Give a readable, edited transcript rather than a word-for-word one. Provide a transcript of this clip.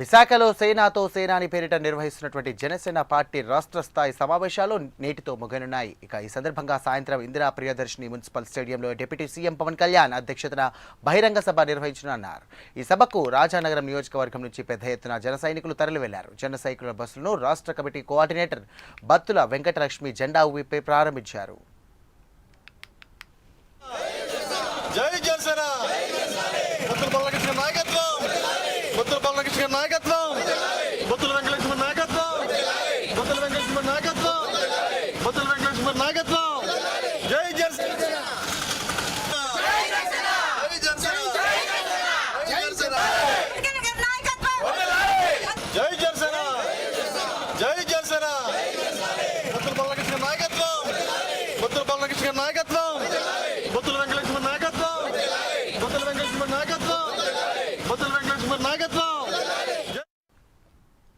విశాఖలో సేనాతో సేనాని పేరిట నిర్వహిస్తున్నటువంటి జనసేన పార్టీ రాష్ట్ర స్థాయి సమావేశాలు నేటితో ముగియనున్నాయి. ఇక ఈ సందర్భంగా సాయంత్రం ఇందిరా ప్రియదర్శిని మున్సిపల్ స్టేడియంలో డిప్యూటీ సీఎం పవన్ కళ్యాణ్ అధ్యక్షతన బహిరంగ సభ నిర్వహించనున్నారు. ఈ సభకు రాజానగరం నియోజకవర్గం నుంచి పెద్ద ఎత్తున జన సైనికులు తరలి వెళ్లారు. జన సైనికుల బస్సులను రాష్ట్ర కమిటీ కోఆర్డినేటర్ బత్తుల వెంకటలక్ష్మి జెండా ఊపి ప్రారంభించారు. నాయకత్వం